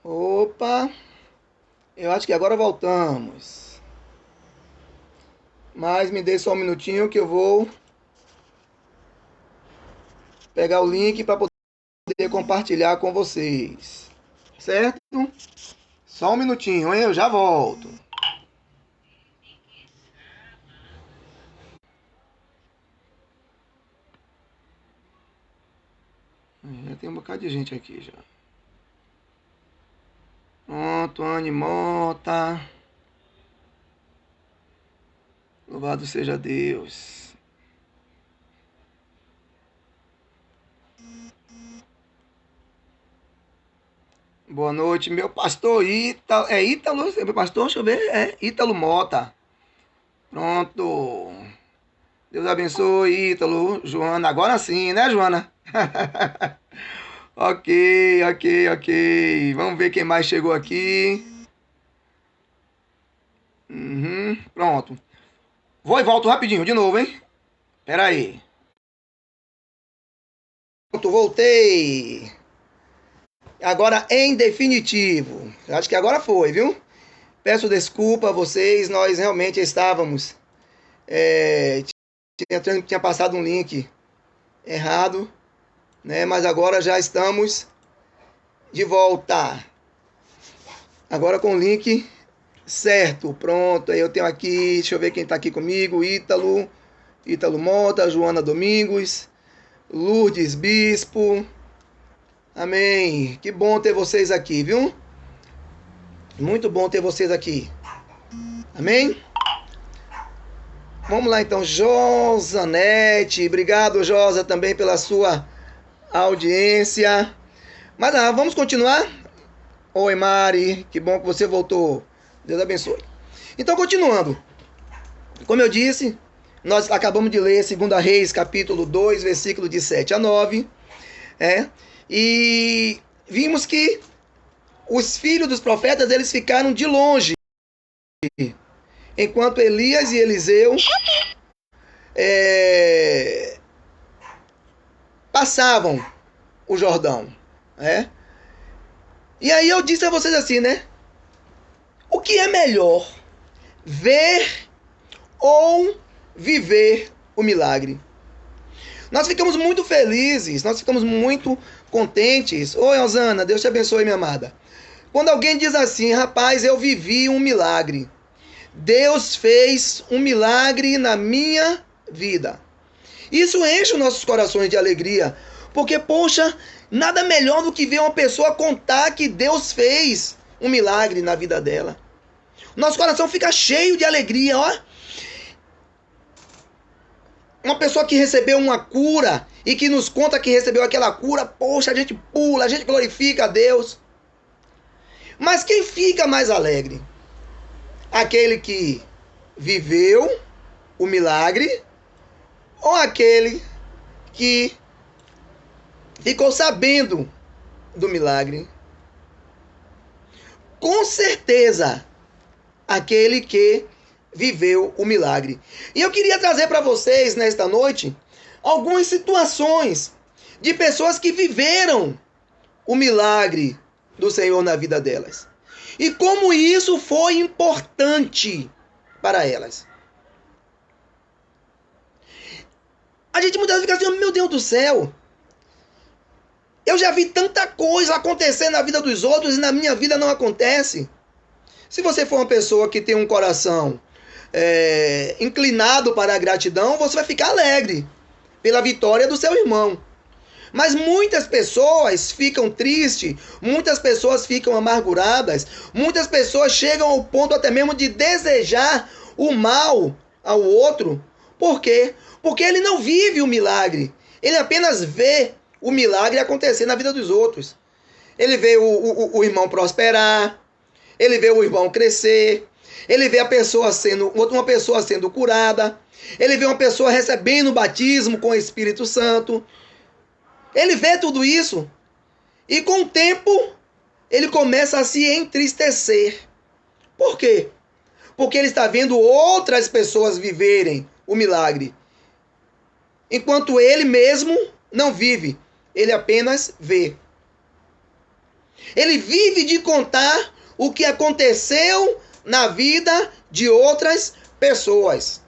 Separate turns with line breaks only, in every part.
Opa, eu acho que agora voltamos. Mas me dê só um minutinho que eu vou pegar o link para poder compartilhar com vocês. Certo? Só um minutinho, hein? Eu já volto. Já tem um bocado de gente aqui já. Pronto, Anne Mota. Louvado seja Deus. Boa noite, meu pastor Ítalo. É Ítalo? Meu pastor, deixa eu ver. É Ítalo Mota. Pronto. Deus abençoe, Ítalo. Joana, agora sim, né, Joana? Ok, ok. Vamos ver quem mais chegou aqui. Pronto. Vou e volto rapidinho, de novo, hein? Pera aí. Pronto, voltei. Agora em definitivo. Acho que agora foi, viu? Peço desculpa a vocês, nós realmente estávamos. É, tinha passado um link errado, né? Mas agora já estamos de volta. Agora com o link certo, pronto. Aí eu tenho aqui, deixa eu ver quem está aqui comigo: Ítalo Mota, Joana Domingos, Lourdes Bispo. Amém. Que bom ter vocês aqui, viu? Muito bom ter vocês aqui. Amém? Vamos lá então, Josanete. Obrigado, Josa, também pela sua audiência. Mas vamos continuar? Oi, Mari. Que bom que você voltou. Deus abençoe. Então, continuando. Como eu disse, nós acabamos de ler 2 Reis, capítulo 2, versículo de 7 a 9. E vimos que os filhos dos profetas, eles ficaram de longe, enquanto Elias e Eliseu passavam o Jordão. E aí eu disse a vocês assim, né? O que é melhor, ver ou viver o milagre? Nós ficamos muito felizes, nós ficamos muito contentes. Oi, Osana, Deus te abençoe, minha amada. Quando alguém diz assim: rapaz, eu vivi um milagre. Deus fez um milagre na minha vida. Isso enche os nossos corações de alegria. Porque, poxa, nada melhor do que ver uma pessoa contar que Deus fez um milagre na vida dela. Nosso coração fica cheio de alegria, ó. Uma pessoa que recebeu uma cura e que nos conta que recebeu aquela cura, poxa, a gente pula, a gente glorifica a Deus. Mas quem fica mais alegre? Aquele que viveu o milagre ou aquele que ficou sabendo do milagre? Com certeza, aquele que viveu o milagre. E eu queria trazer para vocês nesta noite algumas situações de pessoas que viveram o milagre do Senhor na vida delas. E como isso foi importante para elas. A gente muitas vezes fica assim: meu Deus do céu, eu já vi tanta coisa acontecer na vida dos outros e na minha vida não acontece. Se você for uma pessoa que tem um coração inclinado para a gratidão, você vai ficar alegre pela vitória do seu irmão. Mas muitas pessoas ficam tristes, muitas pessoas ficam amarguradas, muitas pessoas chegam ao ponto até mesmo de desejar o mal ao outro. Por quê? Porque ele não vive o milagre, ele apenas vê o milagre acontecer na vida dos outros. Ele vê o irmão prosperar, ele vê o irmão crescer, ele vê uma pessoa sendo curada, ele vê uma pessoa recebendo o batismo com o Espírito Santo. Ele vê tudo isso e com o tempo ele começa a se entristecer. Por quê? Porque ele está vendo outras pessoas viverem o milagre, enquanto ele mesmo não vive, ele apenas vê. Ele vive de contar o que aconteceu na vida de outras pessoas.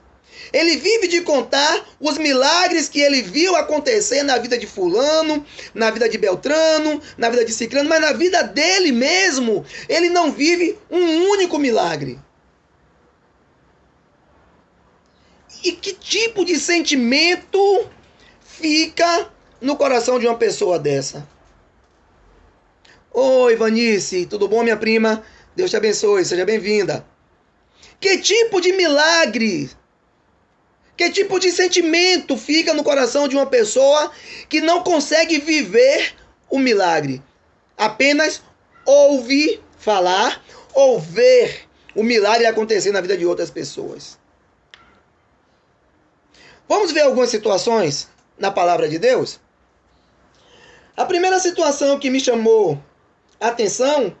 Ele vive de contar os milagres que ele viu acontecer na vida de fulano, na vida de Beltrano, na vida de Cicrano, mas na vida dele mesmo, ele não vive um único milagre. E que tipo de sentimento fica no coração de uma pessoa dessa? Oi, Vanice, tudo bom, minha prima? Deus te abençoe, seja bem-vinda. Que tipo de milagre, que tipo de sentimento fica no coração de uma pessoa que não consegue viver o milagre? Apenas ouve falar ou ver o milagre acontecer na vida de outras pessoas. Vamos ver algumas situações na palavra de Deus? A primeira situação que me chamou a atenção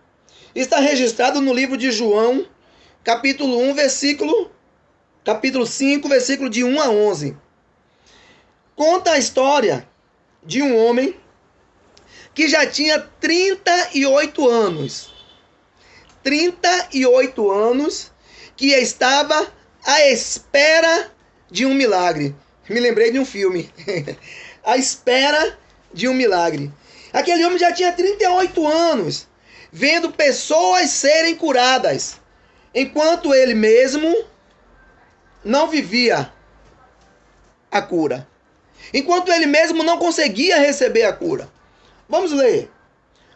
está registrado no livro de João, capítulo 5, versículo de 1 a 11. Conta a história de um homem que já tinha 38 anos. 38 anos que estava à espera de um milagre. Me lembrei de um filme. À espera de um milagre. Aquele homem já tinha 38 anos, vendo pessoas serem curadas, enquanto ele mesmo não vivia a cura. Enquanto ele mesmo não conseguia receber a cura. Vamos ler.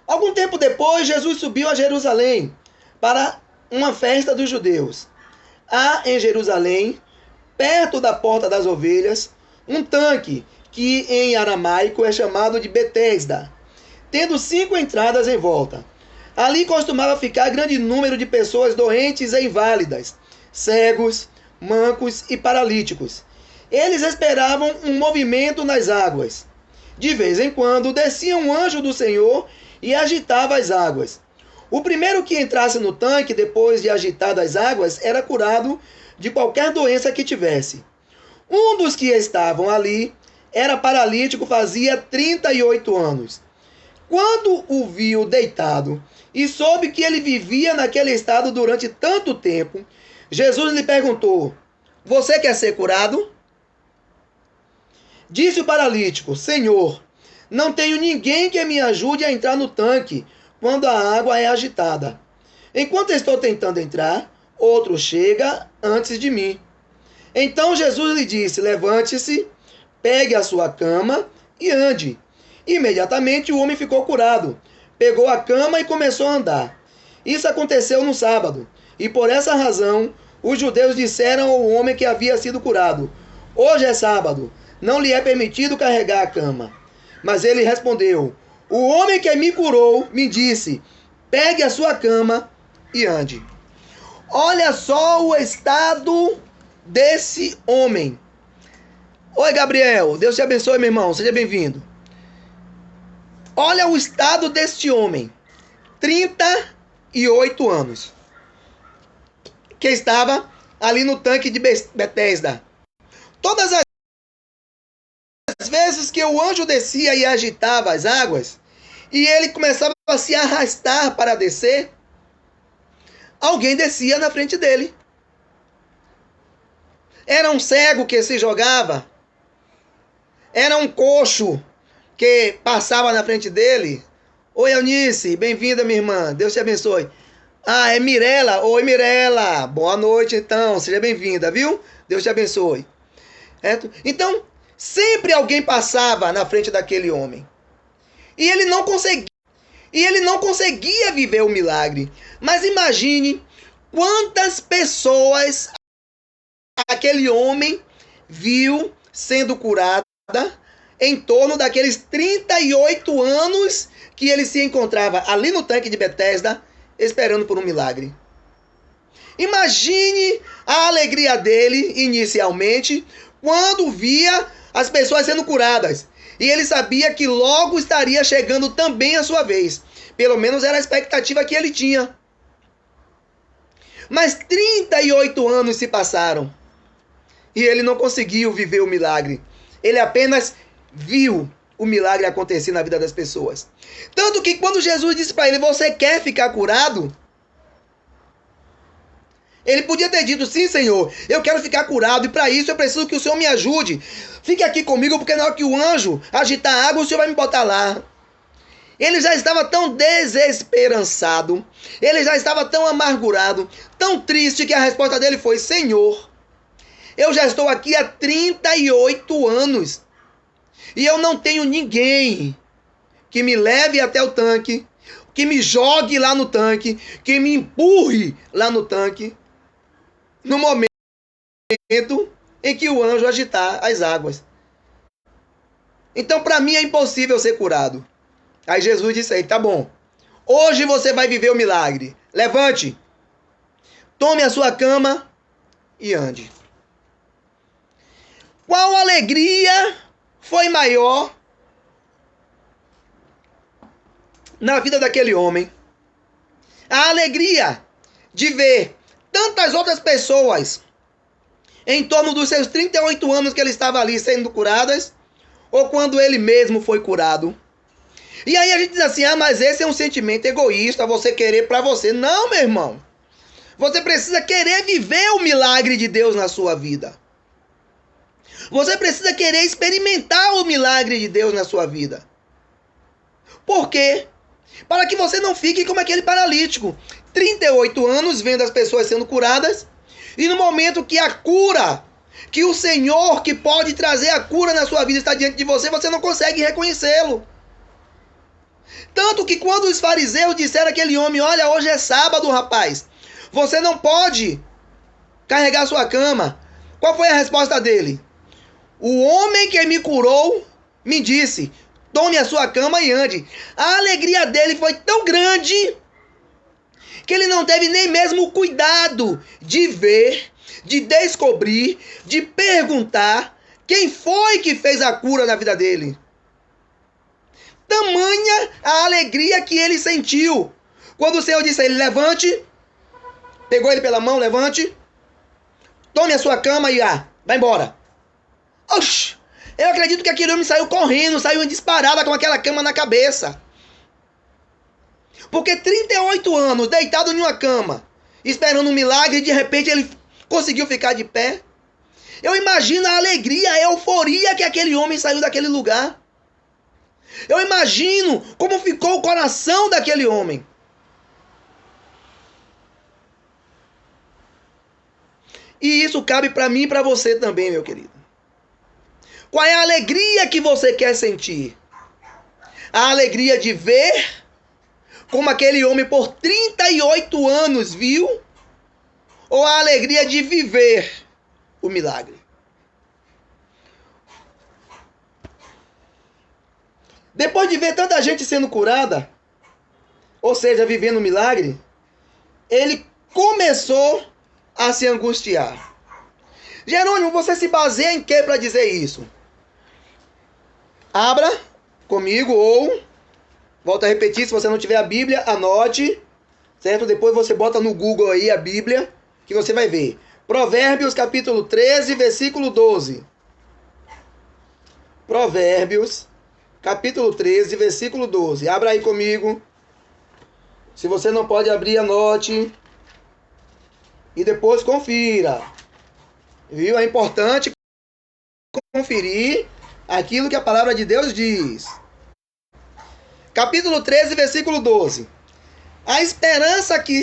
Algum tempo depois, Jesus subiu a Jerusalém para uma festa dos judeus. Há em Jerusalém, perto da porta das ovelhas, um tanque que em aramaico é chamado de Betesda, tendo 5 entradas em volta. Ali costumava ficar grande número de pessoas doentes e inválidas, cegos, mancos e paralíticos. Eles esperavam um movimento nas águas. De vez em quando descia um anjo do Senhor e agitava as águas. O primeiro que entrasse no tanque depois de agitadas as águas era curado de qualquer doença que tivesse. Um dos que estavam ali era paralítico, fazia 38 anos. Quando o viu deitado e soube que ele vivia naquele estado durante tanto tempo, Jesus lhe perguntou: você quer ser curado? Disse o paralítico: Senhor, não tenho ninguém que me ajude a entrar no tanque quando a água é agitada. Enquanto estou tentando entrar, outro chega antes de mim. Então Jesus lhe disse: levante-se, pegue a sua cama e ande. Imediatamente o homem ficou curado. Pegou a cama e começou a andar. Isso aconteceu no sábado, e por essa razão os judeus disseram ao homem que havia sido curado: hoje é sábado, não lhe é permitido carregar a cama. Mas ele respondeu: o homem que me curou me disse: pegue a sua cama e ande. Olha só o estado desse homem. Oi, Gabriel, Deus te abençoe, meu irmão, seja bem-vindo. Olha o estado deste homem, 38 anos, que estava ali no tanque de Betesda. Todas as vezes que o anjo descia e agitava as águas, e ele começava a se arrastar para descer, alguém descia na frente dele. Era um cego que se jogava, era um coxo que passava na frente dele. Oi, Eunice, bem-vinda, minha irmã, Deus te abençoe. Ah, é Mirela. Oi, Mirela, boa noite então, seja bem-vinda, viu? Deus te abençoe. Então, sempre alguém passava na frente daquele homem. E ele não conseguia viver o milagre. Mas imagine quantas pessoas aquele homem viu sendo curada em torno daqueles 38 anos que ele se encontrava ali no tanque de Betesda, esperando por um milagre. Imagine a alegria dele, inicialmente, quando via as pessoas sendo curadas. E ele sabia que logo estaria chegando também a sua vez. Pelo menos era a expectativa que ele tinha. Mas 38 anos se passaram. E ele não conseguiu viver o milagre. Ele apenas viu o milagre acontecer na vida das pessoas. Tanto que quando Jesus disse para ele, você quer ficar curado? Ele podia ter dito, sim, Senhor, eu quero ficar curado e para isso eu preciso que o Senhor me ajude. Fique aqui comigo porque na hora que o anjo agitar a água, o Senhor vai me botar lá. Ele já estava tão desesperançado, ele já estava tão amargurado, tão triste que a resposta dele foi, Senhor, eu já estou aqui há 38 anos e eu não tenho ninguém que me leve até o tanque, que me jogue lá no tanque, que me empurre lá no tanque, no momento em que o anjo agitar as águas. Então, para mim, é impossível ser curado. Aí Jesus disse aí, tá bom. Hoje você vai viver o milagre. Levante, tome a sua cama e ande. Qual alegria foi maior na vida daquele homem? A alegria de ver tantas outras pessoas em torno dos seus 38 anos que ele estava ali sendo curadas, ou quando ele mesmo foi curado. E aí a gente diz assim, mas esse é um sentimento egoísta, você querer para você. Não, meu irmão. Você precisa querer viver o milagre de Deus na sua vida. Você precisa querer experimentar o milagre de Deus na sua vida. Por quê? Para que você não fique como aquele paralítico. 38 anos vendo as pessoas sendo curadas, e no momento que a cura, que o Senhor que pode trazer a cura na sua vida está diante de você, você não consegue reconhecê-lo. Tanto que quando os fariseus disseram àquele homem, olha, hoje é sábado, rapaz, você não pode carregar sua cama. Qual foi a resposta dele? O homem que me curou me disse, tome a sua cama e ande. A alegria dele foi tão grande que ele não teve nem mesmo o cuidado de ver, de descobrir, de perguntar quem foi que fez a cura na vida dele. Tamanha a alegria que ele sentiu. Quando o Senhor disse a ele, levante, pegou ele pela mão, levante, tome a sua cama e vai embora. Oxi, eu acredito que aquele homem saiu correndo, saiu em disparada com aquela cama na cabeça. Porque 38 anos deitado em uma cama, esperando um milagre, e de repente ele conseguiu ficar de pé. Eu imagino a alegria, a euforia que aquele homem saiu daquele lugar. Eu imagino como ficou o coração daquele homem. E isso cabe para mim e para você também, meu querido. Qual é a alegria que você quer sentir? A alegria de ver como aquele homem por 38 anos viu? Ou a alegria de viver o milagre? Depois de ver tanta gente sendo curada, ou seja, vivendo o milagre, ele começou a se angustiar. Jerônimo, você se baseia em quê para dizer isso? Abra comigo ou, volto a repetir, se você não tiver a Bíblia, anote, certo? Depois você bota no Google aí a Bíblia, que você vai ver. Provérbios capítulo 13, versículo 12. Provérbios capítulo 13, versículo 12. Abra aí comigo. Se você não pode abrir, anote. E depois confira. Viu? É importante conferir aquilo que a palavra de Deus diz. Capítulo 13, versículo 12. A esperança que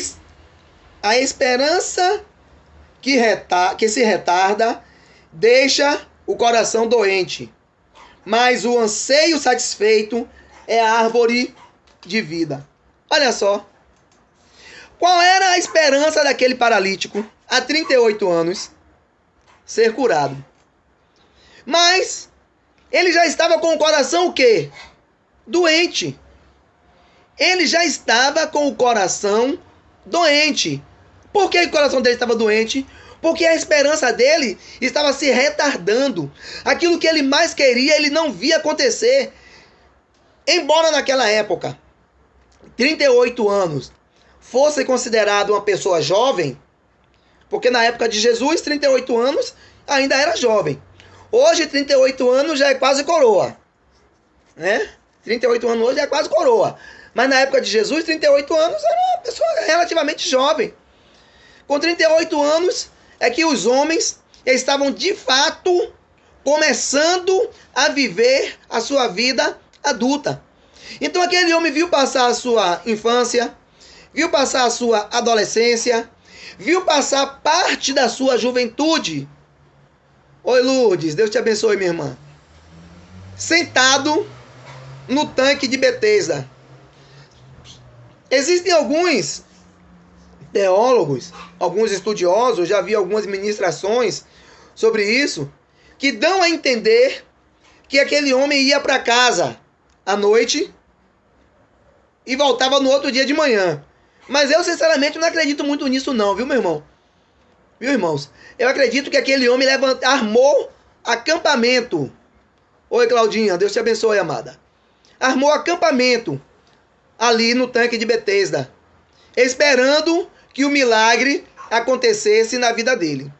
se retarda deixa o coração doente, mas o anseio satisfeito é a árvore de vida. Olha só. Qual era a esperança daquele paralítico há 38 anos? Ser curado. Mas ele já estava com o coração o quê? Doente. Ele já estava com o coração doente. Por que o coração dele estava doente? Porque a esperança dele estava se retardando. Aquilo que ele mais queria, ele não via acontecer. Embora naquela época, 38 anos, fosse considerado uma pessoa jovem, porque na época de Jesus, 38 anos ainda era jovem. Hoje, 38 anos já é quase coroa. né? 38 anos hoje é quase coroa. Mas na época de Jesus, 38 anos era uma pessoa relativamente jovem. Com 38 anos é que os homens estavam de fato começando a viver a sua vida adulta. Então aquele homem viu passar a sua infância, viu passar a sua adolescência, viu passar parte da sua juventude. Oi, Lourdes, Deus te abençoe, minha irmã. Sentado no tanque de Betesda. Existem alguns teólogos, alguns estudiosos, já vi algumas ministrações sobre isso, que dão a entender que aquele homem ia para casa à noite e voltava no outro dia de manhã. Mas eu, sinceramente, não acredito muito nisso não, viu, meu irmão? Viu, irmãos? Eu acredito que aquele homem armou acampamento. Oi, Claudinha, Deus te abençoe, amada. Armou acampamento ali no tanque de Betesda, esperando que o milagre acontecesse na vida dele.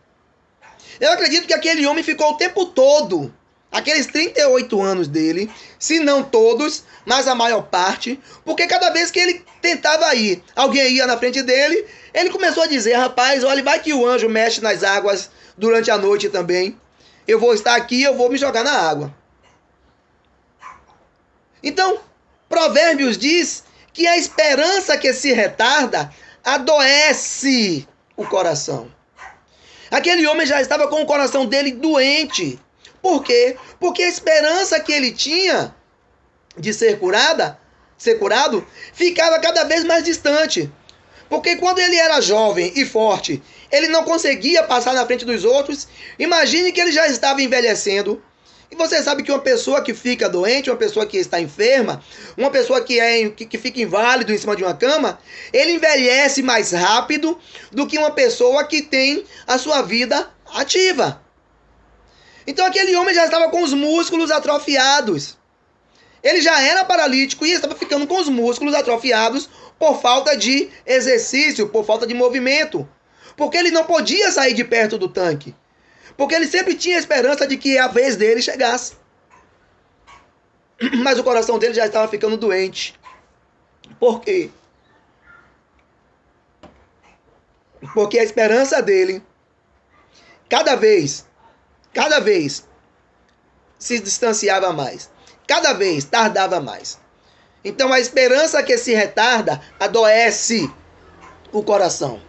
Eu acredito que aquele homem ficou o tempo todo, aqueles 38 anos dele, se não todos, mas a maior parte, porque cada vez que ele tentava ir, alguém ia na frente dele, ele começou a dizer, rapaz, olha, vai que o anjo mexe nas águas durante a noite também. Eu vou estar aqui, eu vou me jogar na água. Então, Provérbios diz que a esperança que se retarda adoece o coração. Aquele homem já estava com o coração dele doente. Por quê? Porque a esperança que ele tinha de ser curado, ficava cada vez mais distante. Porque quando ele era jovem e forte, ele não conseguia passar na frente dos outros. Imagine que ele já estava envelhecendo. E você sabe que uma pessoa que fica doente, uma pessoa que está enferma, uma pessoa que fica inválido em cima de uma cama, ele envelhece mais rápido do que uma pessoa que tem a sua vida ativa. Então aquele homem já estava com os músculos atrofiados. Ele já era paralítico e estava ficando com os músculos atrofiados por falta de exercício, por falta de movimento. Porque ele não podia sair de perto do tanque. Porque ele sempre tinha a esperança de que a vez dele chegasse. Mas o coração dele já estava ficando doente. Por quê? Porque a esperança dele, cada vez, se distanciava mais. Cada vez tardava mais. Então a esperança que se retarda adoece o coração.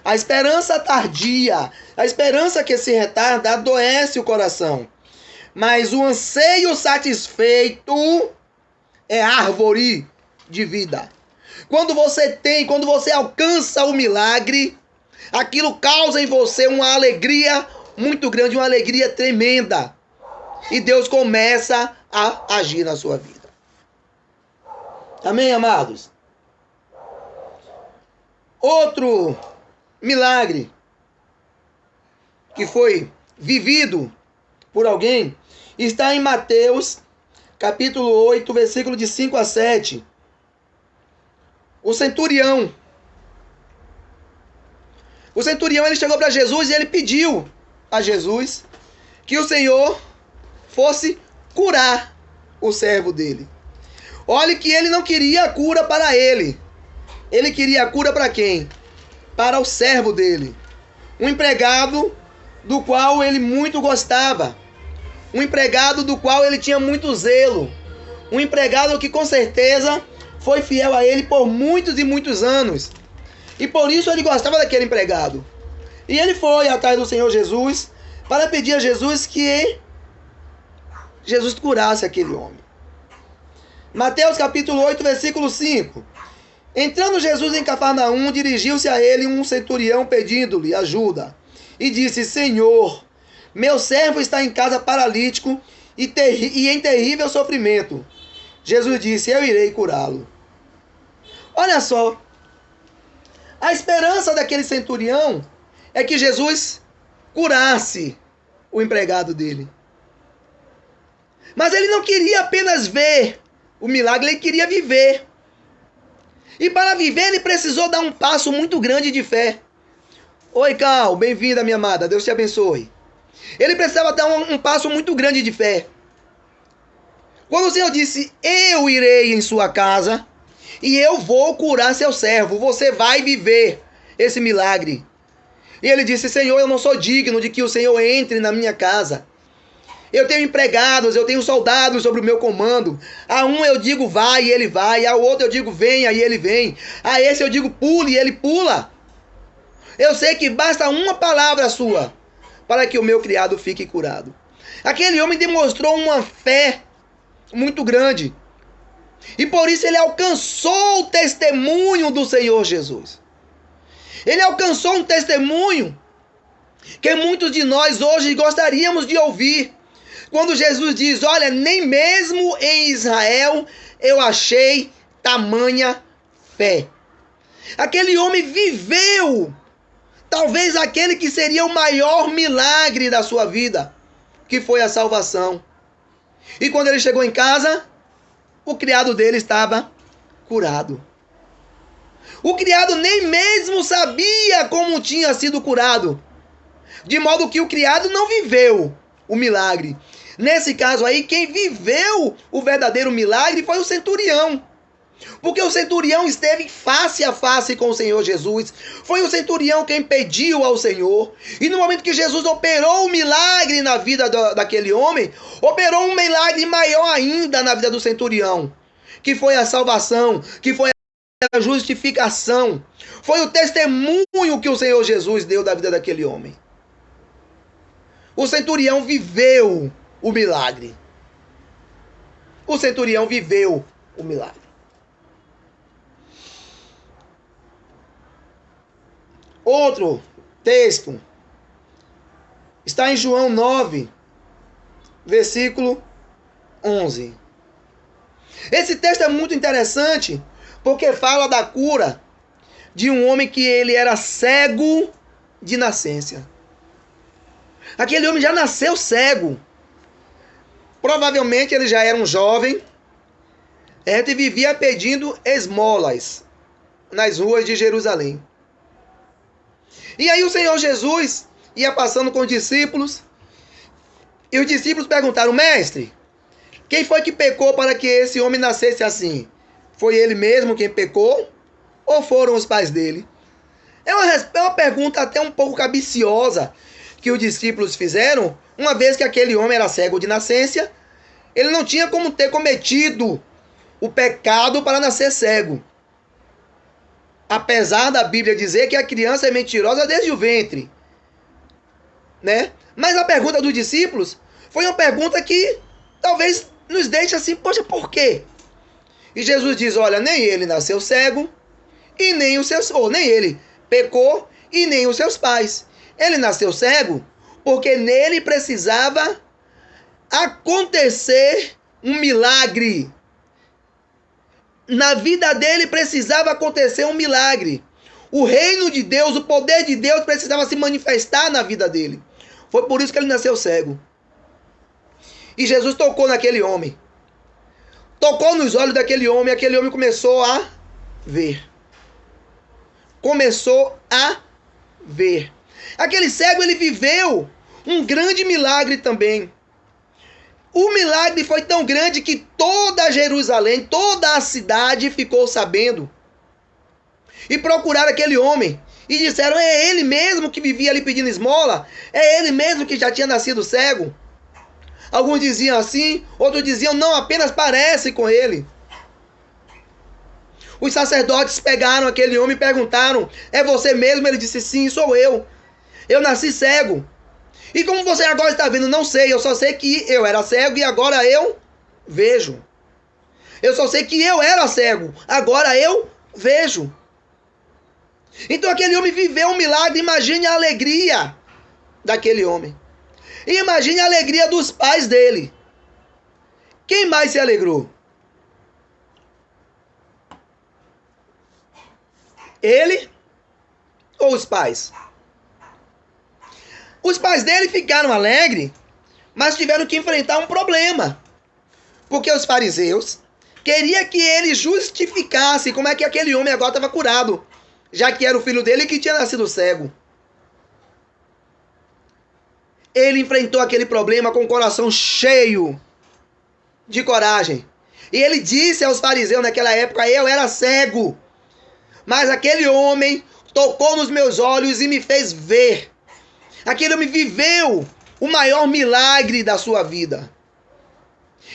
A esperança tardia, a esperança que se retarda adoece o coração. Mas o anseio satisfeito é árvore de vida. Quando você alcança o milagre, aquilo causa em você uma alegria muito grande, uma alegria tremenda. E Deus começa a agir na sua vida. Amém, amados? Outro milagre que foi vivido por alguém está em Mateus, capítulo 8, versículo de 5 a 7. O centurião, ele chegou para Jesus e ele pediu a Jesus que o Senhor fosse curar o servo dele. Olhe que ele não queria a cura para ele. Ele queria a cura para quem? Para o servo dele. Um empregado do qual ele muito gostava. Um empregado do qual ele tinha muito zelo. Um empregado que com certeza foi fiel a ele por muitos e muitos anos. E por isso ele gostava daquele empregado. E ele foi atrás do Senhor Jesus para pedir a Jesus que Jesus curasse aquele homem. Mateus capítulo 8, versículo 5. Entrando Jesus em Cafarnaum, dirigiu-se a ele um centurião pedindo-lhe ajuda. E disse, Senhor, meu servo está em casa paralítico e em terrível sofrimento. Jesus disse, eu irei curá-lo. Olha só, a esperança daquele centurião é que Jesus curasse o empregado dele. Mas ele não queria apenas ver o milagre, ele queria viver. E para viver ele precisou dar um passo muito grande de fé. Oi, Cal, bem-vinda, minha amada, Deus te abençoe. Ele precisava dar um passo muito grande de fé. Quando o Senhor disse, eu irei em sua casa e eu vou curar seu servo, você vai viver esse milagre. E ele disse, Senhor, eu não sou digno de que o Senhor entre na minha casa. Eu tenho empregados, eu tenho soldados sobre o meu comando. A um eu digo vai e ele vai. Ao outro eu digo venha e ele vem. A esse eu digo pule e ele pula. Eu sei que basta uma palavra sua para que o meu criado fique curado. Aquele homem demonstrou uma fé muito grande. E por isso ele alcançou o testemunho do Senhor Jesus. Ele alcançou um testemunho que muitos de nós hoje gostaríamos de ouvir. Quando Jesus diz, olha, nem mesmo em Israel eu achei tamanha fé. Aquele homem viveu, talvez aquele que seria o maior milagre da sua vida, que foi a salvação. E quando ele chegou em casa, o criado dele estava curado. O criado nem mesmo sabia como tinha sido curado. De modo que o criado não viveu o milagre. Nesse caso aí, quem viveu o verdadeiro milagre foi o centurião. Porque o centurião esteve face a face com o Senhor Jesus. Foi o centurião quem pediu ao Senhor. E no momento que Jesus operou o milagre na vida daquele homem, operou um milagre maior ainda na vida do centurião. Que foi a salvação, que foi a justificação. Foi o testemunho que o Senhor Jesus deu da vida daquele homem. O centurião viveu o milagre. O centurião viveu o milagre. Outro texto está em João 9, versículo 11. Esse texto é muito interessante porque fala da cura de um homem que ele era cego de nascença. Aquele homem já nasceu cego. Provavelmente ele já era um jovem e vivia pedindo esmolas nas ruas de Jerusalém. E aí o Senhor Jesus ia passando com os discípulos e os discípulos perguntaram, mestre, quem foi que pecou para que esse homem nascesse assim? Foi ele mesmo quem pecou ou foram os pais dele? É uma pergunta até um pouco cabiciosa que os discípulos fizeram, uma vez que aquele homem era cego de nascença, ele não tinha como ter cometido o pecado para nascer cego. Apesar da Bíblia dizer que a criança é mentirosa desde o ventre, né? Mas a pergunta dos discípulos foi uma pergunta que talvez nos deixe assim, poxa, por quê? E Jesus diz, olha, nem ele nasceu cego, e nem os seus, ou nem ele pecou, e nem os seus pais. Ele nasceu cego porque nele precisava acontecer um milagre. Na vida dele precisava acontecer um milagre. O reino de Deus, o poder de Deus precisava se manifestar na vida dele. Foi por isso que ele nasceu cego. E Jesus tocou naquele homem. Tocou nos olhos daquele homem, aquele homem começou a ver. Começou a ver. Aquele cego, ele viveu um grande milagre também. O milagre foi tão grande que toda Jerusalém, toda a cidade ficou sabendo. E procuraram aquele homem. E disseram, é ele mesmo que vivia ali pedindo esmola? É ele mesmo que já tinha nascido cego? Alguns diziam assim, outros diziam, não, apenas parece com ele. Os sacerdotes pegaram aquele homem e perguntaram, é você mesmo? Ele disse, sim, sou eu. Eu nasci cego. E como você agora está vendo, não sei. Eu só sei que eu era cego e agora eu vejo. Eu só sei que eu era cego. Agora eu vejo. Então aquele homem viveu um milagre. Imagine a alegria daquele homem. E imagine a alegria dos pais dele. Quem mais se alegrou? Ele ou os pais? Os pais dele ficaram alegres, mas tiveram que enfrentar um problema. Porque os fariseus queriam que ele justificasse como é que aquele homem agora estava curado, já que era o filho dele que tinha nascido cego. Ele enfrentou aquele problema com o coração cheio de coragem. E ele disse aos fariseus naquela época: eu era cego, mas aquele homem tocou nos meus olhos e me fez ver. Aquele homem viveu o maior milagre da sua vida.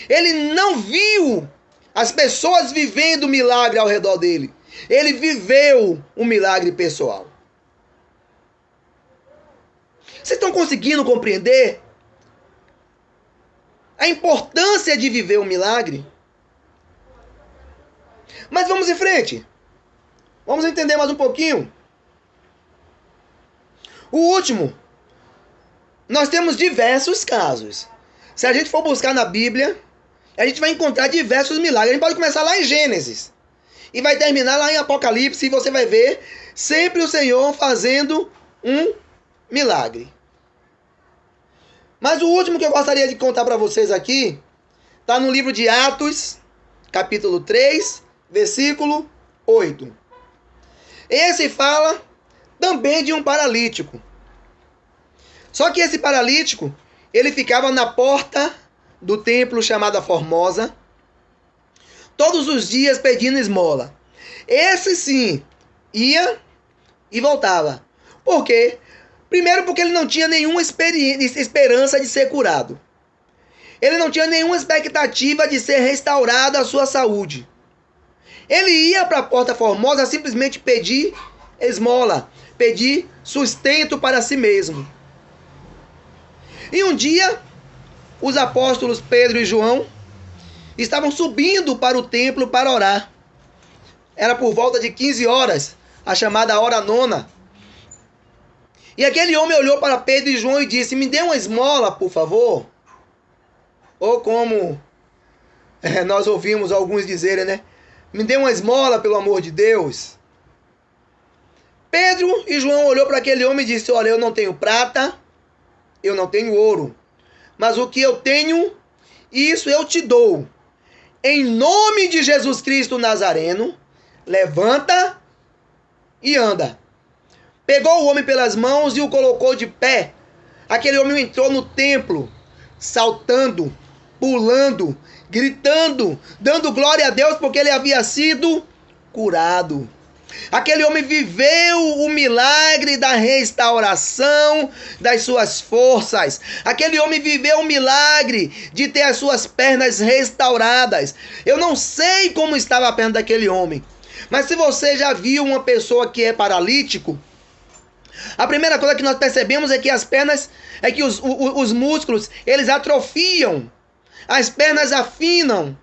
Ele não viu as pessoas vivendo o milagre ao redor dele. Ele viveu um milagre pessoal. Vocês estão conseguindo compreender a importância de viver um milagre? Mas vamos em frente. Vamos entender mais um pouquinho. O último. Nós temos diversos casos. Se a gente for buscar na Bíblia, a gente vai encontrar diversos milagres. A gente pode começar lá em Gênesis e vai terminar lá em Apocalipse, e você vai ver sempre o Senhor fazendo um milagre. Mas o último que eu gostaria de contar para vocês aqui está no livro de Atos, capítulo 3, versículo 8. Esse fala também de um paralítico. Só que esse paralítico, ele ficava na porta do templo chamada Formosa, todos os dias pedindo esmola. Esse sim, ia e voltava. Por quê? Primeiro porque ele não tinha nenhuma esperança de ser curado. Ele não tinha nenhuma expectativa de ser restaurada a sua saúde. Ele ia para a porta Formosa simplesmente pedir esmola, pedir sustento para si mesmo. E um dia, os apóstolos Pedro e João estavam subindo para o templo para orar. Era por volta de 15 horas, a chamada hora nona. E aquele homem olhou para Pedro e João e disse: me dê uma esmola, por favor. Ou como nós ouvimos alguns dizerem, né? Me dê uma esmola, pelo amor de Deus. Pedro e João olhou para aquele homem e disse: olha, eu não tenho prata, eu não tenho ouro, mas o que eu tenho, isso eu te dou. Em nome de Jesus Cristo Nazareno, levanta e anda. Pegou o homem pelas mãos e o colocou de pé. Aquele homem entrou no templo, saltando, pulando, gritando, dando glória a Deus porque ele havia sido curado. Aquele homem viveu o milagre da restauração das suas forças. Aquele homem viveu o milagre de ter as suas pernas restauradas. Eu não sei como estava a perna daquele homem, mas se você já viu uma pessoa que é paralítico, a primeira coisa que nós percebemos é que as pernas, os músculos, eles atrofiam. As pernas afinam.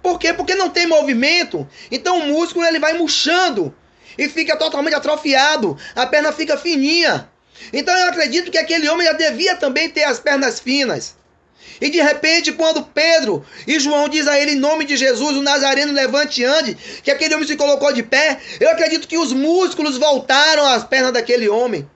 Por quê? Porque não tem movimento. Então o músculo ele vai murchando e fica totalmente atrofiado. A perna fica fininha. Então eu acredito que aquele homem já devia também ter as pernas finas. E de repente, quando Pedro e João diz a ele, em nome de Jesus, o Nazareno, levante e ande, que aquele homem se colocou de pé, eu acredito que os músculos voltaram às pernas daquele homem.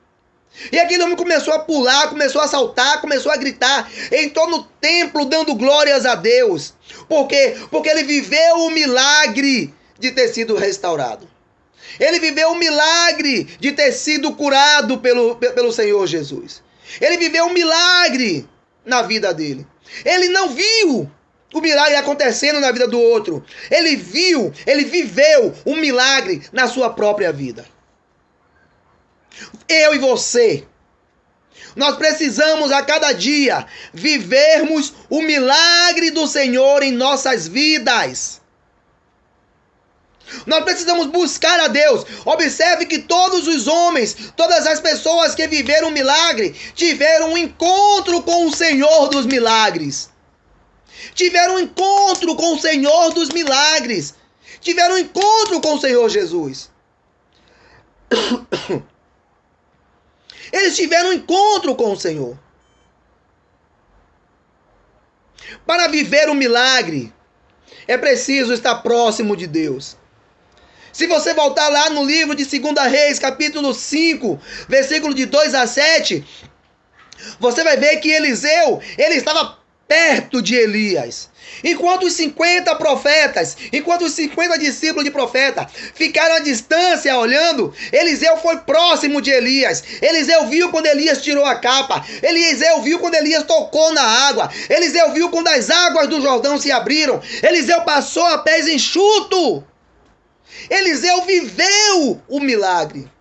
E aquele homem começou a pular, começou a saltar, começou a gritar, entrou no templo dando glórias a Deus. Por quê? Porque ele viveu o milagre de ter sido restaurado. Ele viveu o milagre de ter sido curado pelo Senhor Jesus. Ele viveu um milagre na vida dele. Ele não viu o milagre acontecendo na vida do outro. Ele viveu um milagre na sua própria vida. Eu e você, nós precisamos a cada dia vivermos o milagre do Senhor em nossas vidas. Nós precisamos buscar a Deus. Observe que todos os homens, todas as pessoas que viveram um milagre, tiveram um encontro com o Senhor dos milagres. Tiveram um encontro com o Senhor dos milagres. Tiveram um encontro com o Senhor Jesus. Eles tiveram um encontro com o Senhor. Para viver um milagre, é preciso estar próximo de Deus. Se você voltar lá no livro de 2 Reis, capítulo 5, versículo de 2 a 7, você vai ver que Eliseu, ele estava perto de Elias. Enquanto os 50 profetas, enquanto os 50 discípulos de profeta ficaram à distância olhando, Eliseu foi próximo de Elias. Eliseu viu quando Elias tirou a capa. Eliseu viu quando Elias tocou na água. Eliseu viu quando as águas do Jordão se abriram. Eliseu passou a pés enxuto. Eliseu viveu o milagre.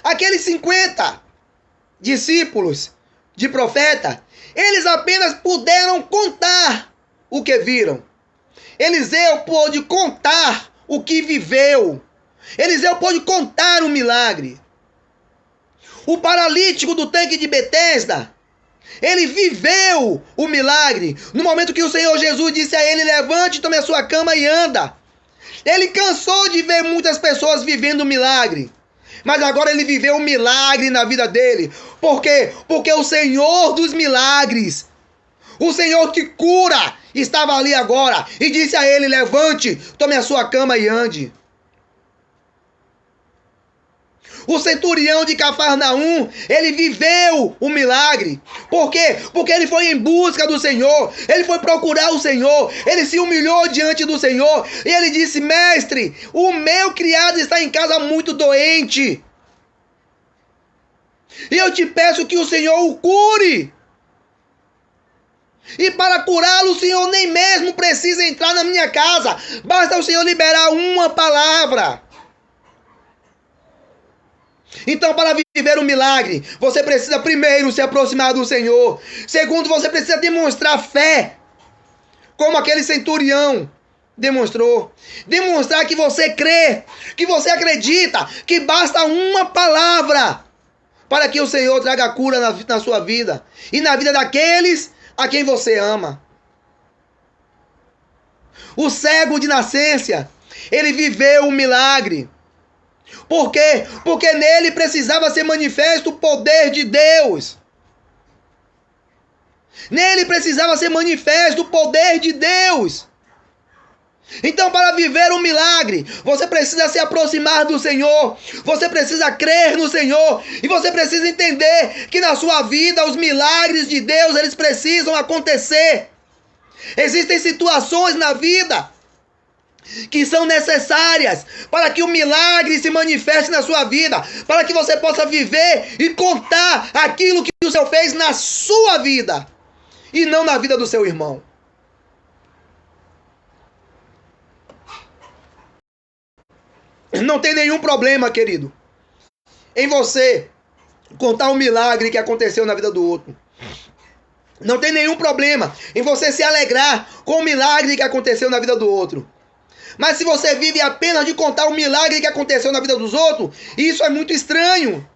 Aqueles 50 discípulos de profeta, eles apenas puderam contar o que viram. Eliseu pôde contar o que viveu. Eliseu pôde contar o milagre. O paralítico do tanque de Betesda, ele viveu o milagre. No momento que o Senhor Jesus disse a ele: levante, tome a sua cama e anda. Ele cansou de ver muitas pessoas vivendo o milagre. Mas agora ele viveu um milagre na vida dele. Por quê? Porque o Senhor dos milagres, o Senhor que cura, estava ali agora e disse a ele: levante, tome a sua cama e ande. O centurião de Cafarnaum, ele viveu o milagre. Por quê? Porque ele foi em busca do Senhor. Ele foi procurar o Senhor. Ele se humilhou diante do Senhor. E ele disse: mestre, o meu criado está em casa muito doente. E eu te peço que o Senhor o cure. E para curá-lo, o Senhor nem mesmo precisa entrar na minha casa. Basta o Senhor liberar uma palavra. Então, para viver um milagre, você precisa primeiro se aproximar do Senhor. Segundo, você precisa demonstrar fé, como aquele centurião demonstrou. Demonstrar que você crê, que você acredita, que basta uma palavra para que o Senhor traga cura na sua vida e na vida daqueles a quem você ama. O cego de nascença, ele viveu um milagre. Por quê? Porque nele precisava ser manifesto o poder de Deus. Nele precisava ser manifesto o poder de Deus. Então, para viver um milagre, você precisa se aproximar do Senhor. Você precisa crer no Senhor. E você precisa entender que na sua vida os milagres de Deus, eles precisam acontecer. Existem situações na vida que são necessárias para que o milagre se manifeste na sua vida, para que você possa viver e contar aquilo que o Senhor fez na sua vida e não na vida do seu irmão. Não tem nenhum problema, querido, em você contar um milagre que aconteceu na vida do outro. Não tem nenhum problema em você se alegrar com o milagre que aconteceu na vida do outro. Mas se você vive apenas de contar o milagre que aconteceu na vida dos outros, isso é muito estranho.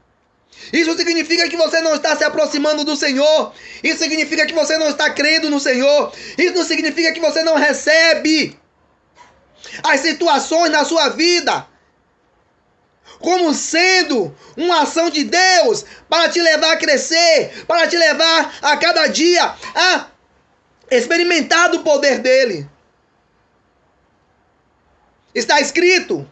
Isso significa que você não está se aproximando do Senhor. Isso significa que você não está crendo no Senhor. Isso significa que você não recebe as situações na sua vida como sendo uma ação de Deus para te levar a crescer, para te levar a cada dia a experimentar do poder dele. Está escrito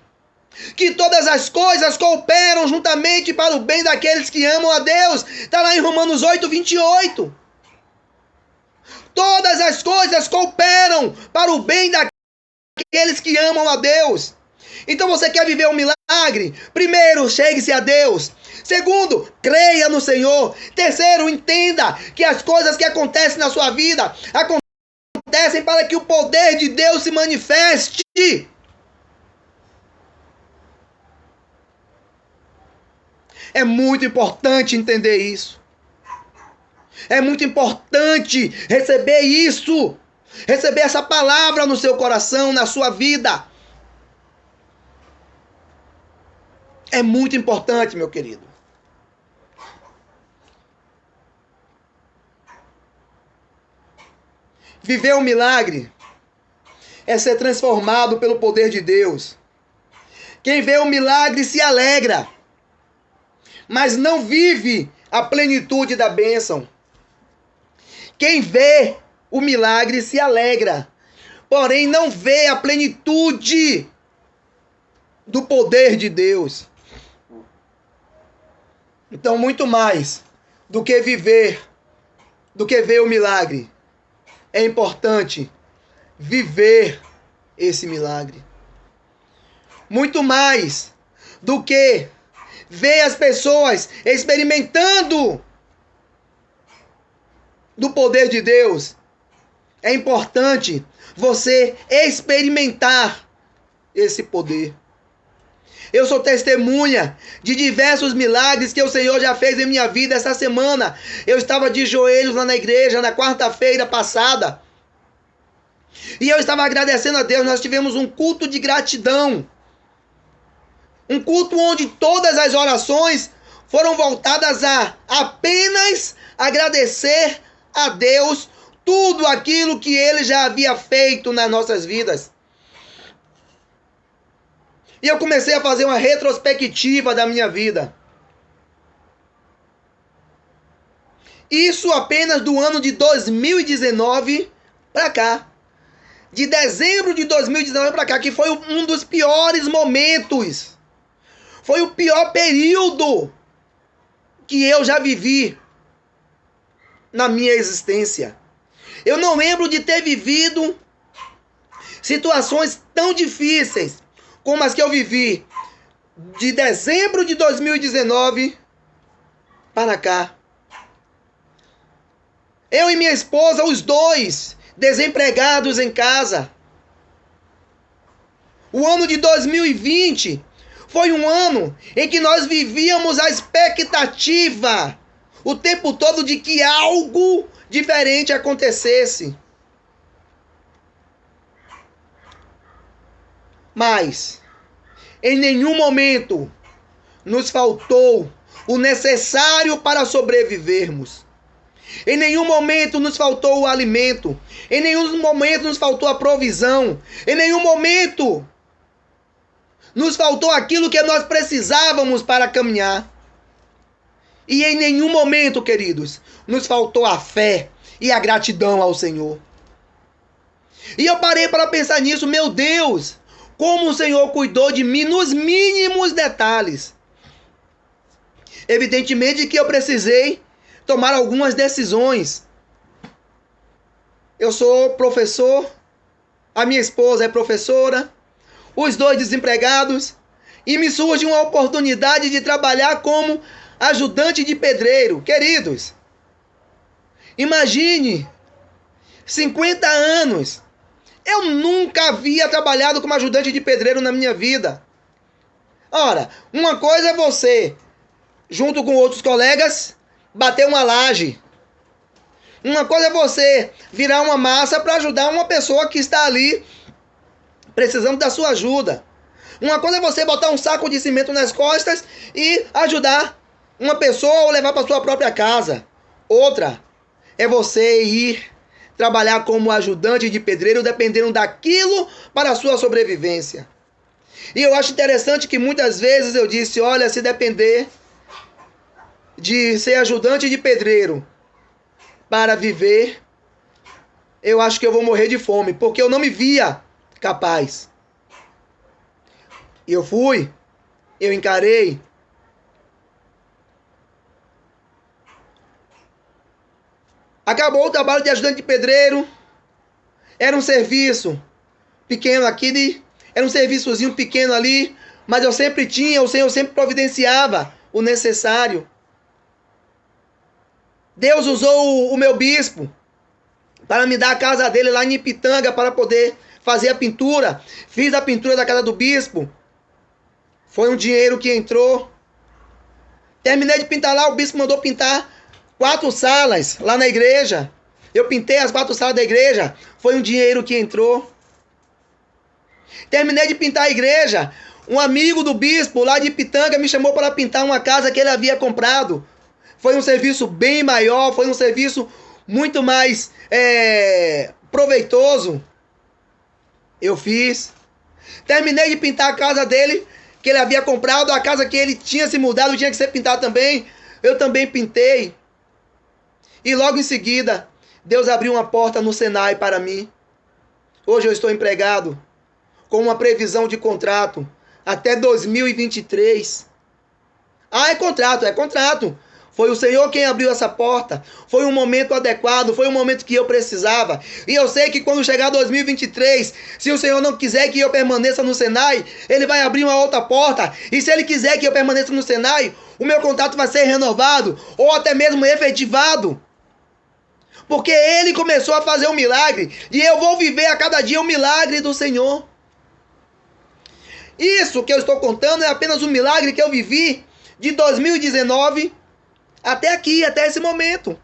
que todas as coisas cooperam juntamente para o bem daqueles que amam a Deus. Está lá em Romanos 8:28. Todas as coisas cooperam para o bem daqueles que amam a Deus. Então você quer viver um milagre? Primeiro, chegue-se a Deus. Segundo, creia no Senhor. Terceiro, entenda que as coisas que acontecem na sua vida acontecem para que o poder de Deus se manifeste. É muito importante entender isso. É muito importante receber isso. Receber essa palavra no seu coração, na sua vida. É muito importante, meu querido. Viver um milagre é ser transformado pelo poder de Deus. Quem vê um milagre se alegra, mas não vive a plenitude da bênção. Quem vê o milagre se alegra, porém não vê a plenitude do poder de Deus. Então, muito mais do que viver do que ver o milagre. É importante viver esse milagre. Muito mais do que ver as pessoas experimentando do poder de Deus. É importante você experimentar esse poder. Eu sou testemunha de diversos milagres que o Senhor já fez em minha vida essa semana. Eu estava de joelhos lá na igreja na quarta-feira passada. E eu estava agradecendo a Deus. Nós tivemos um culto de gratidão. Um culto onde todas as orações foram voltadas a apenas agradecer a Deus tudo aquilo que Ele já havia feito nas nossas vidas. E eu comecei a fazer uma retrospectiva da minha vida. Isso apenas do ano de 2019 para cá. De dezembro de 2019 para cá, que foi um dos piores momentos. Foi o pior período que eu já vivi na minha existência. Eu não lembro de ter vivido situações tão difíceis como as que eu vivi de dezembro de 2019 para cá. Eu e minha esposa, os dois, desempregados em casa. O ano de 2020 foi um ano em que nós vivíamos a expectativa o tempo todo de que algo diferente acontecesse. Mas em nenhum momento nos faltou o necessário para sobrevivermos. Em nenhum momento nos faltou o alimento. Em nenhum momento nos faltou a provisão. Em nenhum momento nos faltou aquilo que nós precisávamos para caminhar. E em nenhum momento, queridos, nos faltou a fé e a gratidão ao Senhor. E eu parei para pensar nisso, meu Deus, como o Senhor cuidou de mim nos mínimos detalhes. Evidentemente que eu precisei tomar algumas decisões. Eu sou professor, a minha esposa é professora, os dois desempregados, e me surge uma oportunidade de trabalhar como ajudante de pedreiro. Queridos, imagine, 50 anos, eu nunca havia trabalhado como ajudante de pedreiro na minha vida. Ora, uma coisa é você, junto com outros colegas, bater uma laje. Uma coisa é você virar uma massa para ajudar uma pessoa que está ali precisando da sua ajuda. Uma coisa é você botar um saco de cimento nas costas e ajudar uma pessoa ou levar para sua própria casa. Outra é você ir trabalhar como ajudante de pedreiro dependendo daquilo para a sua sobrevivência. E eu acho interessante que muitas vezes eu disse, olha, se depender de ser ajudante de pedreiro para viver, eu acho que eu vou morrer de fome, porque eu não me via capaz. E eu fui, eu encarei. Acabou o trabalho de ajudante de pedreiro. Era um serviço pequeno aqui, era um serviçozinho pequeno ali, mas eu sempre tinha, o Senhor sempre providenciava o necessário. Deus usou o meu bispo para me dar a casa dele lá em Ipitanga para poder fazer a pintura. Fiz a pintura da casa do bispo. Foi um dinheiro que entrou. Terminei de pintar lá, o bispo mandou pintar 4 salas lá na igreja. Eu pintei as 4 salas da igreja. Foi um dinheiro que entrou. Terminei de pintar a igreja. Um amigo do bispo lá de Ipitanga me chamou para pintar uma casa que ele havia comprado. Foi um serviço bem maior, foi um serviço muito mais proveitoso. Eu fiz. Terminei de pintar a casa dele, que ele havia comprado, a casa que ele tinha se mudado, tinha que ser pintada também. Eu também pintei. E logo em seguida, Deus abriu uma porta no Senai para mim. Hoje eu estou empregado, com uma previsão de contrato até 2023. Ah, é contrato, é contrato. Foi o Senhor quem abriu essa porta. Foi um momento adequado, foi um momento que eu precisava. E eu sei que quando chegar 2023, se o Senhor não quiser que eu permaneça no Senai, Ele vai abrir uma outra porta. E se Ele quiser que eu permaneça no Senai, o meu contrato vai ser renovado ou até mesmo efetivado. Porque Ele começou a fazer um milagre e eu vou viver a cada dia um milagre do Senhor. Isso que eu estou contando é apenas um milagre que eu vivi de 2019 até aqui, até esse momento.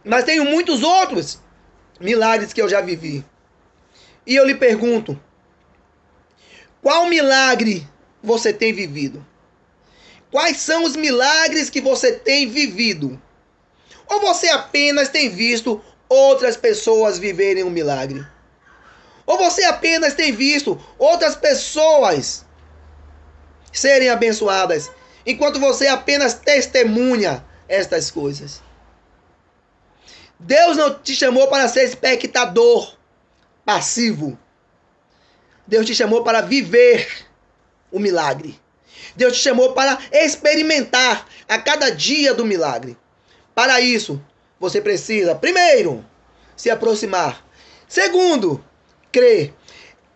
Mas tenho muitos outros milagres que eu já vivi. E eu lhe pergunto, qual milagre você tem vivido? Quais são os milagres que você tem vivido? Ou você apenas tem visto outras pessoas viverem um milagre? Ou você apenas tem visto outras pessoas serem abençoadas, enquanto você apenas testemunha estas coisas? Deus não te chamou para ser espectador passivo. Deus te chamou para viver o milagre. Deus te chamou para experimentar a cada dia do milagre. Para isso, você precisa, primeiro, se aproximar. Segundo, crer.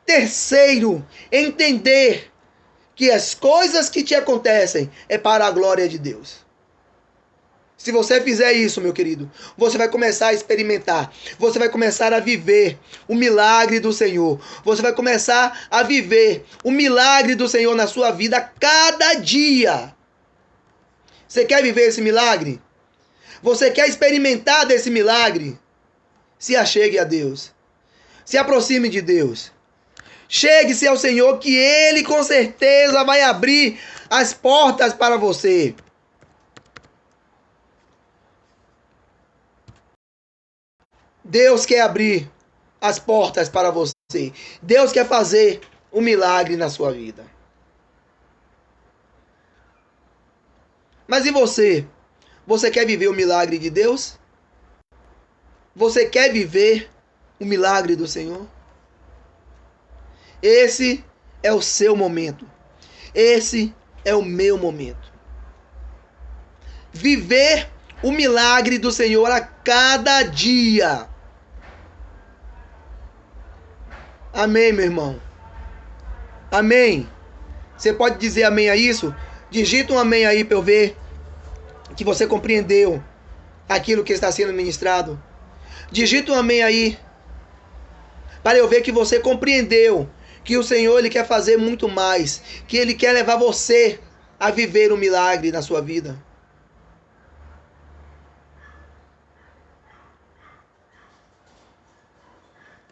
Terceiro, entender que as coisas que te acontecem é para a glória de Deus. Se você fizer isso, meu querido, você vai começar a experimentar. Você vai começar a viver o milagre do Senhor. Você vai começar a viver o milagre do Senhor na sua vida a cada dia. Você quer viver esse milagre? Você quer experimentar desse milagre? Se achegue a Deus. Se aproxime de Deus. Chegue-se ao Senhor, que Ele com certeza vai abrir as portas para você. Deus quer abrir as portas para você. Deus quer fazer um milagre na sua vida. Mas e você? Você quer viver o milagre de Deus? Você quer viver o milagre do Senhor? Esse é o seu momento. Esse é o meu momento. Viver o milagre do Senhor a cada dia. Amém, meu irmão? Amém? Você pode dizer amém a isso? Digita um amém aí para eu ver que você compreendeu aquilo que está sendo ministrado. Digita um amém aí para eu ver que você compreendeu que o Senhor Ele quer fazer muito mais, que Ele quer levar você a viver um milagre na sua vida.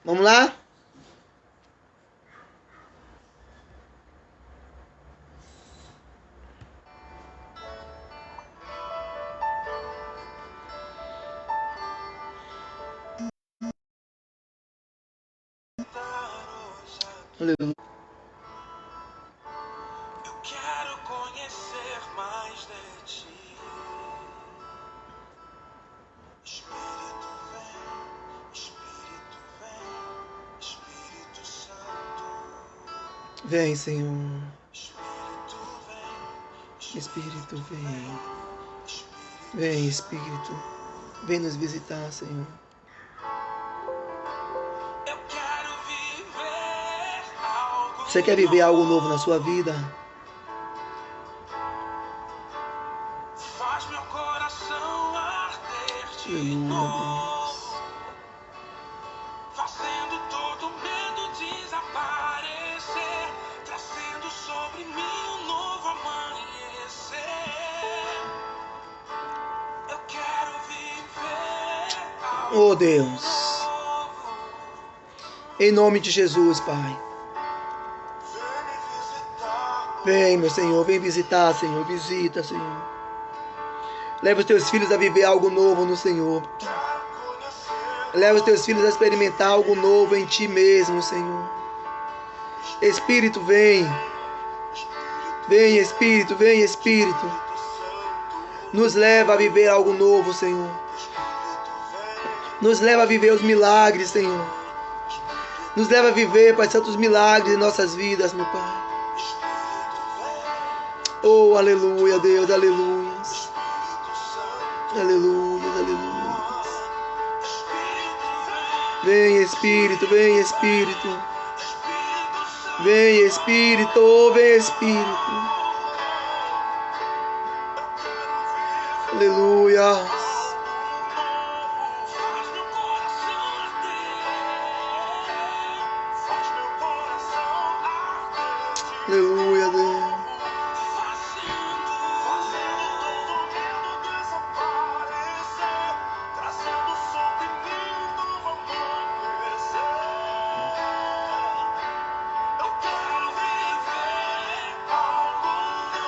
Vamos lá? Aleluia.
Eu quero conhecer mais de ti. Espírito vem, Espírito Santo.
Vem, Senhor.
Espírito vem,
Espírito vem. Vem, Espírito. Vem nos visitar, Senhor.
Eu quero viver algo.
Você quer viver algo novo na sua vida?
Faz meu coração arder de
Aleluia,
novo, fazendo todo medo desaparecer, trazendo sobre mim um novo amanhecer. Eu quero viver algo
Oh, Deus.
novo.
Em nome de Jesus, Pai.
Vem me visitar,
Vem, meu Senhor. Vem visitar, Senhor. Visita, Senhor. Leva os teus filhos a viver algo novo no Senhor.
quero conhecer.
Leva os teus filhos a experimentar algo novo em Ti mesmo, Senhor. Espírito, vem. Vem, Espírito, vem, Espírito. Nos leva a viver algo novo, Senhor. Nos leva a viver os milagres, Senhor. Nos leva a viver, Pai Santo, os milagres em nossas vidas, meu Pai. Oh, aleluia, Deus, aleluia. Aleluia, aleluia. Vem Espírito, vem Espírito. Vem Espírito, vem Espírito. Aleluia. Aleluia, Deus.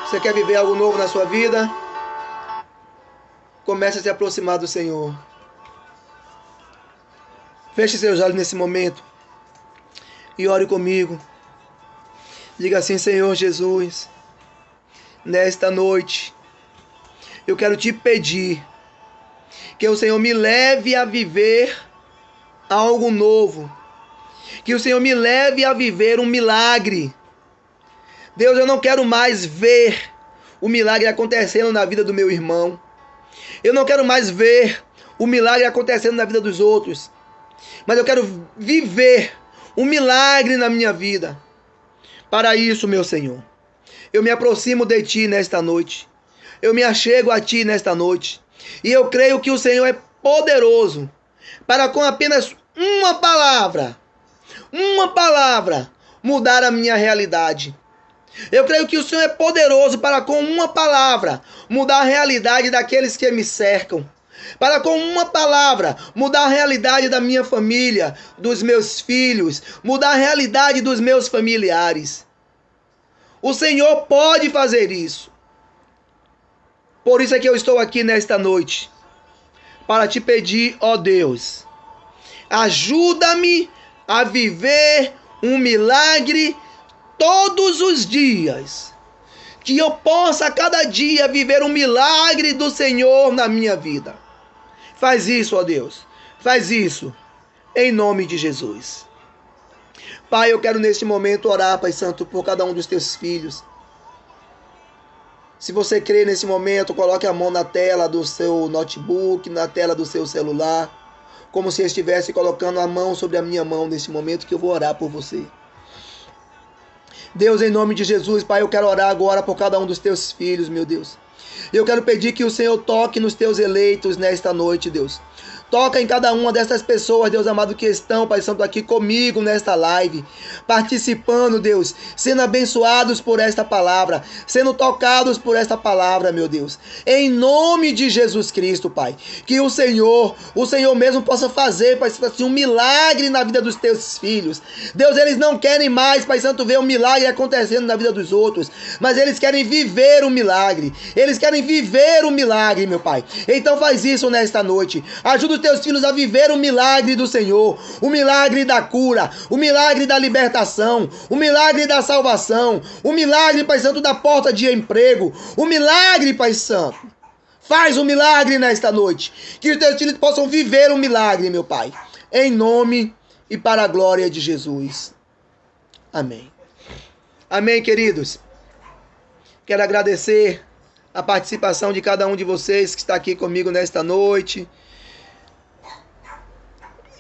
Você quer viver algo novo na sua vida? Comece a se aproximar do Senhor. Feche seus olhos nesse momento e ore comigo. Diga assim: Senhor Jesus, nesta noite eu quero te pedir que o Senhor me leve a viver algo novo, que o Senhor me leve a viver um milagre. Deus, eu não quero mais ver o milagre acontecendo na vida do meu irmão. Eu não quero mais ver o milagre acontecendo na vida dos outros. Mas eu quero viver um milagre na minha vida. Para isso, meu Senhor, eu me aproximo de Ti nesta noite. Eu me achego a Ti nesta noite. E eu creio que o Senhor é poderoso para com apenas uma palavra, mudar a minha realidade. Eu creio que o Senhor é poderoso para com uma palavra mudar a realidade daqueles que me cercam. Para com uma palavra mudar a realidade da minha família, dos meus filhos, mudar a realidade dos meus familiares. O Senhor pode fazer isso. Por isso é que eu estou aqui nesta noite, para te pedir, ó Deus, ajuda-me a viver um milagre todos os dias. Que eu possa a cada dia viver um milagre do Senhor na minha vida. Faz isso, ó Deus. Faz isso. Em nome de Jesus. Pai, eu quero neste momento orar, Pai Santo, por cada um dos teus filhos. Se você crê nesse momento, coloque a mão na tela do seu notebook, na tela do seu celular, como se estivesse colocando a mão sobre a minha mão nesse momento, que eu vou orar por você. Deus, em nome de Jesus, Pai, eu quero orar agora por cada um dos teus filhos, meu Deus. Eu quero pedir que o Senhor toque nos teus eleitos nesta noite, Deus. Toca em cada uma dessas pessoas, Deus amado, que estão, Pai Santo, aqui comigo nesta live, participando, Deus, sendo abençoados por esta palavra, sendo tocados por esta palavra, meu Deus. Em nome de Jesus Cristo, Pai, que o Senhor mesmo possa fazer, Pai Santo, assim, um milagre na vida dos teus filhos. Deus, eles não querem mais, Pai Santo, ver um milagre acontecendo na vida dos outros, mas eles querem viver um milagre. Eles querem viver um milagre, meu Pai. Então faz isso nesta noite. Ajuda os teus filhos a viver o milagre do Senhor, o milagre da cura, o milagre da libertação, o milagre da salvação, o milagre, Pai Santo, da porta de emprego, o milagre, Pai Santo. Faz um milagre nesta noite, que os teus filhos possam viver um milagre, meu Pai, em nome e para a glória de Jesus. Amém. Amém, queridos. Quero agradecer a participação de cada um de vocês que está aqui comigo nesta noite.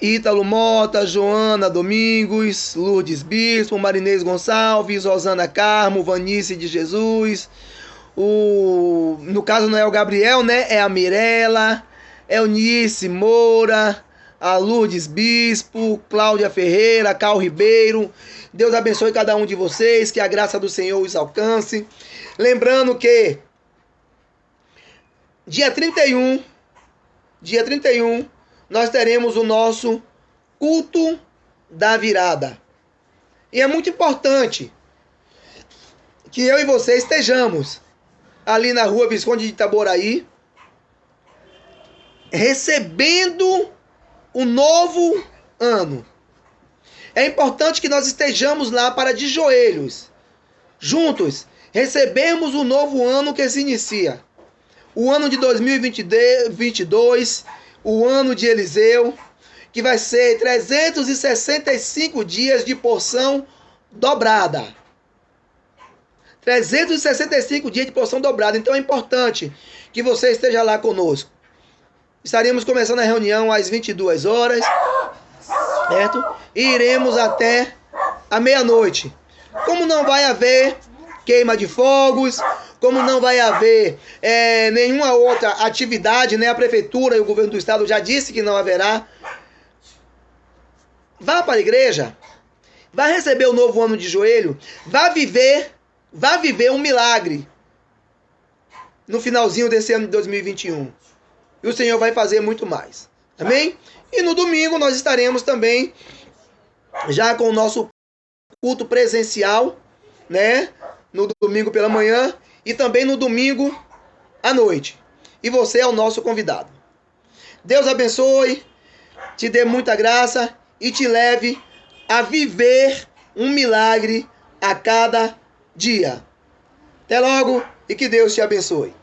Ítalo Mota, Joana Domingos, Lourdes Bispo, Marinês Gonçalves, Rosana Carmo, Vanice de Jesus. No caso não é o Gabriel, né? É a Mirella, Eunice Moura, a Lourdes Bispo, Cláudia Ferreira, Cal Ribeiro. Deus abençoe cada um de vocês, que a graça do Senhor os alcance. Lembrando que dia 31, nós teremos o nosso culto da virada. E é muito importante que eu e você estejamos ali na rua Visconde de Itaboraí, recebendo o novo ano. É importante que nós estejamos lá para de joelhos, juntos, recebemos o novo ano que se inicia. O ano de 2022, o ano de Eliseu, que vai ser 365 dias de porção dobrada. 365 dias de porção dobrada. Então é importante que você esteja lá conosco. Estaremos começando a reunião às 22 horas, certo? E iremos até a meia-noite. Como não vai haver queima de fogos, como não vai haver nenhuma outra atividade, né? A prefeitura e o governo do estado já disse que não haverá. Vá para a igreja, vá receber o novo ano de joelho, vá viver um milagre no finalzinho desse ano de 2021. E o Senhor vai fazer muito mais. Amém? E no domingo nós estaremos também já com o nosso culto presencial, né? No domingo pela manhã e também no domingo à noite. E você é o nosso convidado. Deus abençoe, te dê muita graça e te leve a viver um milagre a cada dia. Até logo e que Deus te abençoe.